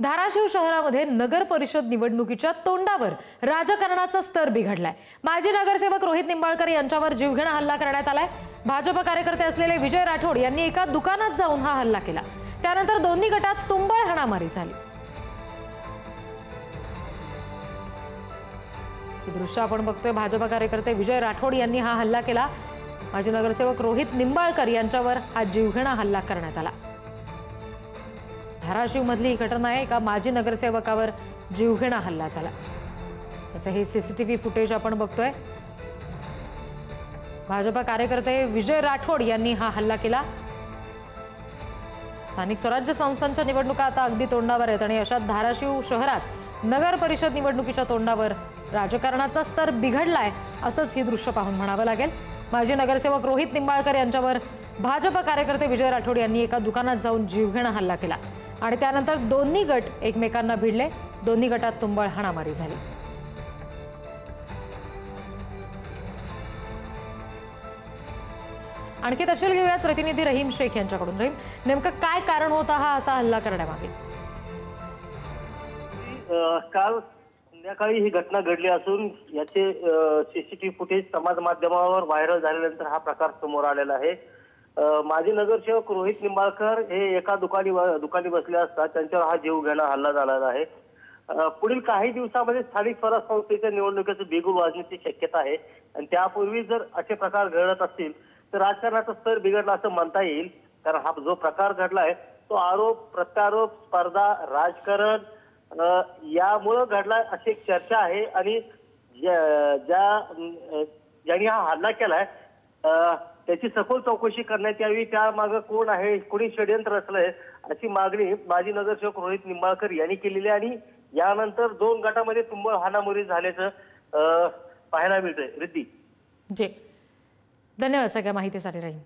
धाराशिव शहरामध्ये नगर परिषद निवडणुकीच्या तोंडावर राजकारणाचा स्तर बिघडलाय। माजी नगरसेवक रोहित निंबाळकर यांच्यावर जीवघेणा हल्ला करण्यात आलाय। भाजप कार्यकर्ते असलेले विजय राठोड यांनी एका दुकानात जाऊन हा हल्ला केला। त्यानंतर दोन्ही गटात तुंबळ हाणामारी झाली। हे दृश्य आपण बघतोय। भाजप कार्यकर्ते विजय राठोड यांनी हा हल्ला केला। माजी नगरसेवक रोहित निंबाळकर यांच्यावर हा जीवघेणा हल्ला करण्यात आला। धाराशिव मधली ही घटना आहे। एका माजी नगरसेवकावर जीवघेणा हल्ला झाला। त्याचं हे सीसीटीव्ही फुटेज आपण बघतोय। भाजप कार्यकर्ते विजय राठोड यांनी हा हल्ला केला। स्थानिक स्वराज्य संस्थांच्या निवडणुका आता अगदी तोंडावर आहेत आणि अशा धाराशिव शहरात नगर परिषद निवडणुकीच्या तोंडावर राजकारणाचा स्तर बिघडलाय असंच हे दृश्य पाहून म्हणावं लागेल। माजी नगरसेवक रोहित निंबाळकर यांच्यावर भाजप कार्यकर्ते विजय राठोड यांनी एका दुकानात जाऊन जीवघेणा हल्ला केला आणि त्यानंतर दोन्ही गट एकमेकांना भिडले। दोन्ही गटात तुंबळ हाणामारी झाली। आणखी तपशील घेऊयात प्रतिनिधी रहीम शेख यांच्याकडून। रहीम, नेमकं काय कारण होता हा असा हल्ला करण्यामागे? काल संध्याकाळी ही घटना घडली असून याचे सीसीटीव्ही फुटेज समाज माध्यमावर व्हायरल झाल्यानंतर हा प्रकार समोर आलेला आहे। माजी नगरसेवक रोहित निंबाळकर हे एका दुकानी बसले असता त्यांच्यावर हा जीवघेणा हल्ला झालेला आहे। पुढील काही दिवसांमध्ये स्थानिक स्वराज्य संस्थेच्या निवडणुकीचं बिगुल वाजण्याची शक्यता आहे आणि त्यापूर्वी जर असे प्रकार घडत असतील तर राजकारणाचा स्तर बिघडला असं म्हणता येईल। कारण हा जो प्रकार घडलाय तो आरोप प्रत्यारोप स्पर्धा राजकारण यामुळे घडलाय अशी एक चर्चा आहे आणि ज्यांनी हा हल्ला केलाय त्याची सखोल चौकशी करण्यात यावी। त्यामागे कोण आहे, कोणी षडयंत्र रचलंय अशी मागणी माजी नगरसेवक रोहित निंबाळकर यांनी केलेली आहे आणि यानंतर दोन गटामध्ये तुंबळ हाणामारी झाल्याचं पाहायला मिळतंय। रिद्धी जी, धन्यवाद सगळ्या माहितीसाठी रहीम।